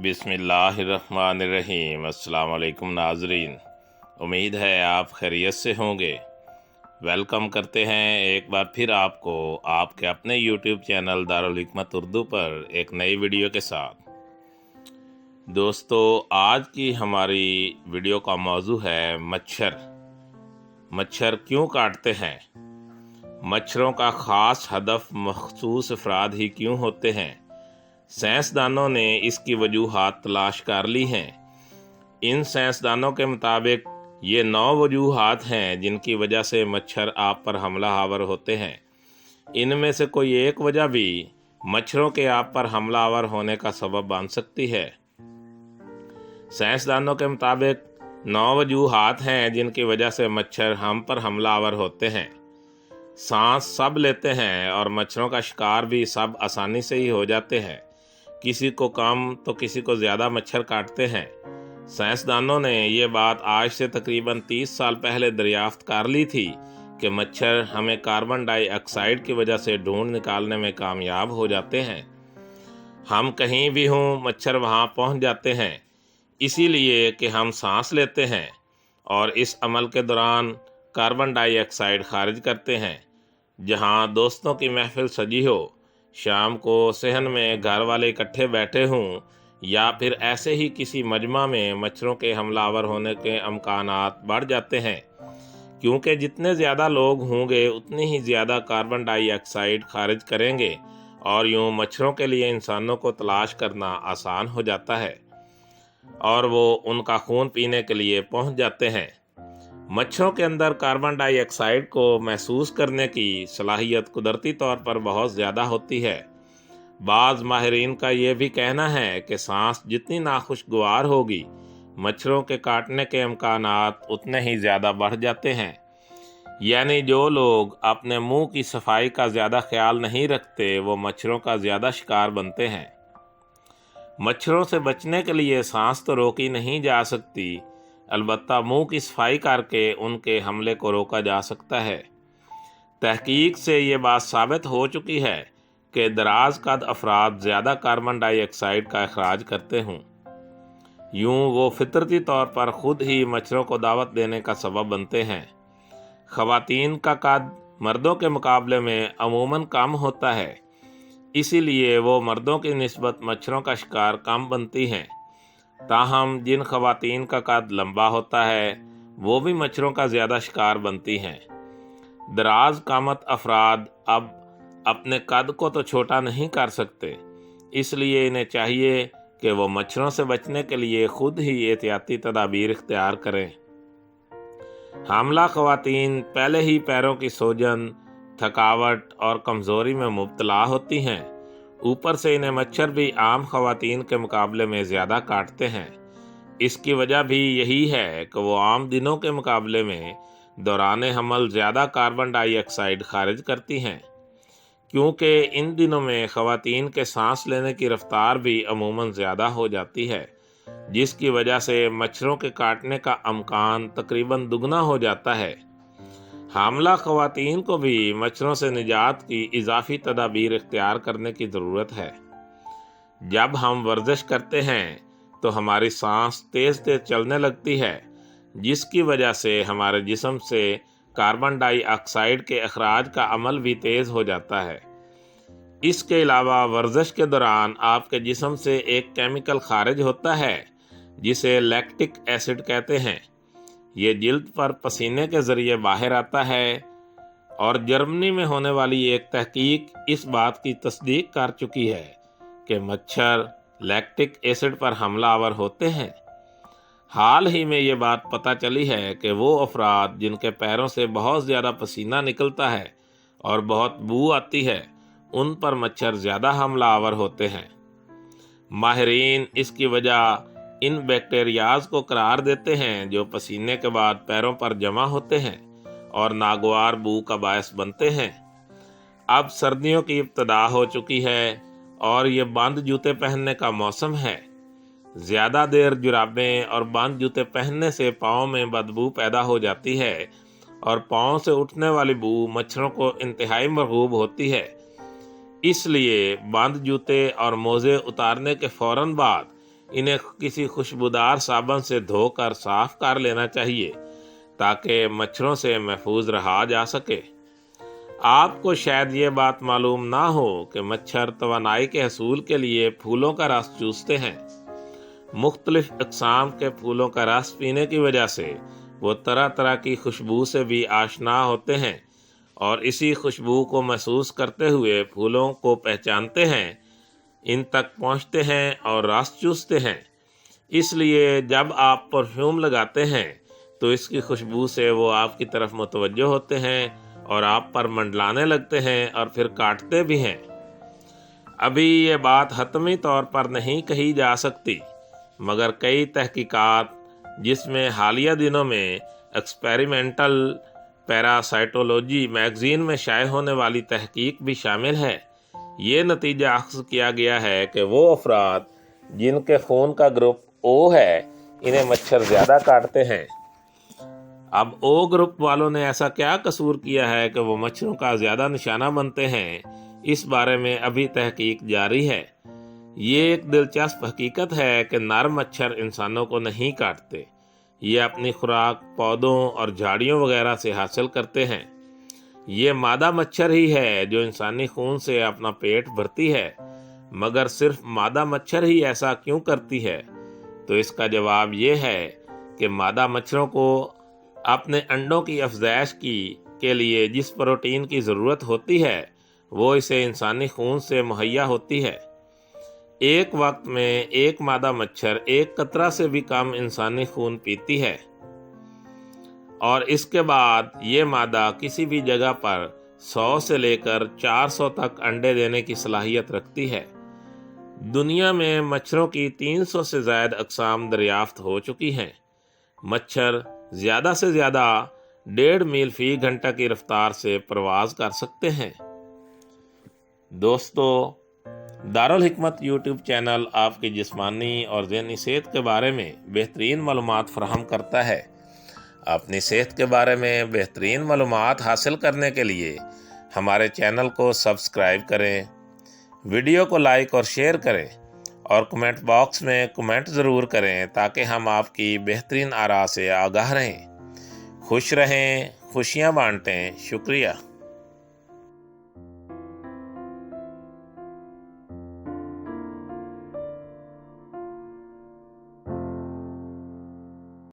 बिस्मिल्लाहिर्रहमानिर्रहीम। अस्सलाम वालेकुम नाज़रीन, उम्मीद है आप खैरियत से होंगे। वेलकम करते हैं एक बार फिर आपको आपके अपने यूट्यूब चैनल दारुल हिकमत उर्दू पर एक नई वीडियो के साथ। दोस्तों, आज की हमारी वीडियो का मौजू है मच्छर। मच्छर क्यों काटते हैं? मच्छरों का ख़ास हदफ मखसूस अफराद ही क्यों होते हैं? साइंसदानों ने इसकी वजूहात तलाश कर ली हैं। इन साइंसदानों के मुताबिक ये 9 वजूहात हैं जिनकी वजह से मच्छर आप पर हमला आवर होते हैं। इनमें से कोई एक वजह भी मच्छरों के आप पर हमलावर होने का सबब बन सकती है। साइंसदानों के मुताबिक 9 वजूहात हैं जिनकी वजह से मच्छर हम पर हमलावर होते हैं। सांस सब लेते हैं और मच्छरों का शिकार भी सब आसानी से ही हो जाते हैं। किसी को कम तो किसी को ज़्यादा मच्छर काटते हैं। साइंसदानों ने ये बात आज से तकरीबन 30 साल पहले दरियाफ्त कर ली थी कि मच्छर हमें कार्बन डाइऑक्साइड की वजह से ढूंढ निकालने में कामयाब हो जाते हैं। हम कहीं भी हों, मच्छर वहाँ पहुँच जाते हैं, इसीलिए कि हम सांस लेते हैं और इस अमल के दौरान कार्बन डाइऑक्साइड खारिज करते हैं। जहाँ दोस्तों की महफिल सजी हो, शाम को सहन में घर वाले इकट्ठे बैठे हों या फिर ऐसे ही किसी मजमा में मच्छरों के हमलावर होने के अमकानात बढ़ जाते हैं, क्योंकि जितने ज़्यादा लोग होंगे उतनी ही ज़्यादा कार्बन डाइऑक्साइड खारिज करेंगे और यूँ मच्छरों के लिए इंसानों को तलाश करना आसान हो जाता है और वो उनका खून पीने के लिए पहुंच जाते हैं। मच्छरों के अंदर कार्बन डाइऑक्साइड को महसूस करने की सलाहियत कुदरती तौर पर बहुत ज़्यादा होती है। बाज़ माहिरीन का ये भी कहना है कि सांस जितनी नाखुशगवार होगी, मच्छरों के काटने के इम्कानात उतने ही ज़्यादा बढ़ जाते हैं। यानी जो लोग अपने मुंह की सफाई का ज़्यादा ख्याल नहीं रखते, वो मच्छरों का ज़्यादा शिकार बनते हैं। मच्छरों से बचने के लिए सांस तो रोकी नहीं जा सकती, अलबत्ता मुंह की सफाई करके उनके हमले को रोका जा सकता है। तहकीक से ये बात साबित हो चुकी है कि दराज कद अफराद ज़्यादा कार्बन डाइऑक्साइड का अखराज करते हों। यूँ वो फितरती तौर पर ख़ुद ही मच्छरों को दावत देने का सबब बनते हैं। ख़वातीन का कद मर्दों के मुकाबले में अमूमन कम होता है, इसीलिए वो मर्दों की निस्बत मच्छरों का शिकार कम बनती हैं। ताहम जिन ख़वातीन का कद लंबा होता है, वो भी मच्छरों का ज़्यादा शिकार बनती हैं। दराज कामत अफराद अब अपने कद को तो छोटा नहीं कर सकते, इसलिए इन्हें चाहिए कि वो मच्छरों से बचने के लिए ख़ुद ही एहतियाती तदाबीर इख्तियार करें। हामला ख़वातीन पहले ही पैरों की सूजन, थकावट और कमज़ोरी में मुब्तला होती हैं। ऊपर से इन्हें मच्छर भी आम ख़वातीन के मुकाबले में ज़्यादा काटते हैं। इसकी वजह भी यही है कि वो आम दिनों के मुकाबले में दौरान हमल ज़्यादा कार्बन डाइऑक्साइड खारिज करती हैं, क्योंकि इन दिनों में ख़वातीन के सांस लेने की रफ्तार भी अमूमन ज़्यादा हो जाती है, जिसकी वजह से मच्छरों के काटने का अमकान तकरीबन दुगना हो जाता है। हामला ख़वातीन को भी मच्छरों से निजात की इजाफी तदाबीर इख्तियार करने की ज़रूरत है। जब हम वर्जिश करते हैं तो हमारी सांस तेज़ तेज़ चलने लगती है, जिसकी वजह से हमारे जिस्म से कार्बन डाइऑक्साइड के अखराज का अमल भी तेज़ हो जाता है। इसके अलावा वर्जिश के दौरान आपके जिस्म से एक केमिकल खारिज होता है जिसे लैक्टिक एसिड कहते हैं। ये जिल्द पर पसीने के ज़रिए बाहर आता है और जर्मनी में होने वाली एक तहकीक इस बात की तस्दीक कर चुकी है कि मच्छर लैक्टिक एसिड पर हमलावर होते हैं। हाल ही में ये बात पता चली है कि वो अफराद जिनके पैरों से बहुत ज़्यादा पसीना निकलता है और बहुत बू आती है, उन पर मच्छर ज़्यादा हमलावर होते हैं। माहिरीन इसकी वजह इन बैक्टीरियाज़ को करार देते हैं जो पसीने के बाद पैरों पर जमा होते हैं और नागवार बू का बायस बनते हैं। अब सर्दियों की इब्तिदा हो चुकी है और ये बंद जूते पहनने का मौसम है। ज़्यादा देर जुराबें और बंद जूते पहनने से पाँव में बदबू पैदा हो जाती है और पाँव से उठने वाली बू मच्छरों को इंतहाई मरगूब होती है। इसलिए बंद जूते और मोज़े उतारने के फ़ौरन बाद इन्हें किसी खुशबूदार साबुन से धोकर साफ कर लेना चाहिए ताकि मच्छरों से महफूज रहा जा सके। आपको शायद ये बात मालूम ना हो कि मच्छर तवानाई के हसूल के लिए फूलों का रस चूसते हैं। मुख्तलिफ अक़साम के फूलों का रस पीने की वजह से वो तरह तरह की खुशबू से भी आशना होते हैं और इसी खुशबू को महसूस करते हुए फूलों को पहचानते हैं, इन तक पहुंचते हैं और रस चूसते हैं। इसलिए जब आप परफ्यूम लगाते हैं तो इसकी खुशबू से वो आपकी तरफ मुतवज्जो होते हैं और आप पर मंडलाने लगते हैं और फिर काटते भी हैं। अभी ये बात हतमी तौर पर नहीं कही जा सकती, मगर कई तहकीकात, जिसमें हालिया दिनों में एक्सपेरिमेंटल पैरासाइटोलॉजी मैगज़ीन में शाये होने वाली तहकीक भी शामिल है, ये नतीजा अख्ज़ किया गया है कि वो अफराद जिनके खून का ग्रुप ओ है, इन्हें मच्छर ज़्यादा काटते हैं। अब ओ ग्रुप वालों ने ऐसा क्या कसूर किया है कि वो मच्छरों का ज़्यादा निशाना बनते हैं, इस बारे में अभी तहकीक जारी है। ये एक दिलचस्प हकीकत है कि नर मच्छर इंसानों को नहीं काटते। ये अपनी खुराक पौधों और झाड़ियों वगैरह से हासिल करते हैं। ये मादा मच्छर ही है जो इंसानी खून से अपना पेट भरती है, मगर सिर्फ मादा मच्छर ही ऐसा क्यों करती है? तो इसका जवाब ये है कि मादा मच्छरों को अपने अंडों की अफज़ाइश के लिए जिस प्रोटीन की ज़रूरत होती है वो इसे इंसानी खून से मुहैया होती है। एक वक्त में एक मादा मच्छर एक कतरा से भी कम इंसानी खून पीती है और इसके बाद ये मादा किसी भी जगह पर 100 से लेकर 400 तक अंडे देने की सलाहियत रखती है। दुनिया में मच्छरों की 300 से ज़ायद अक़साम दरियाफ्त हो चुकी हैं। मच्छर ज़्यादा से ज़्यादा 1.5 मील फ़ी घंटा की रफ्तार से परवाज़ कर सकते हैं। दोस्तों, दारुल हिकमत यूट्यूब चैनल आपकी जिस्मानी और ज़हनी सेहत के बारे में बेहतरीन मालूमात फ़राहम करता है। अपनी सेहत के बारे में बेहतरीन मालूमात हासिल करने के लिए हमारे चैनल को सब्सक्राइब करें, वीडियो को लाइक और शेयर करें और कमेंट बॉक्स में कमेंट ज़रूर करें ताकि हम आपकी बेहतरीन आरा से आगाह रहें। खुश रहें, खुशियाँ बांटें। शुक्रिया।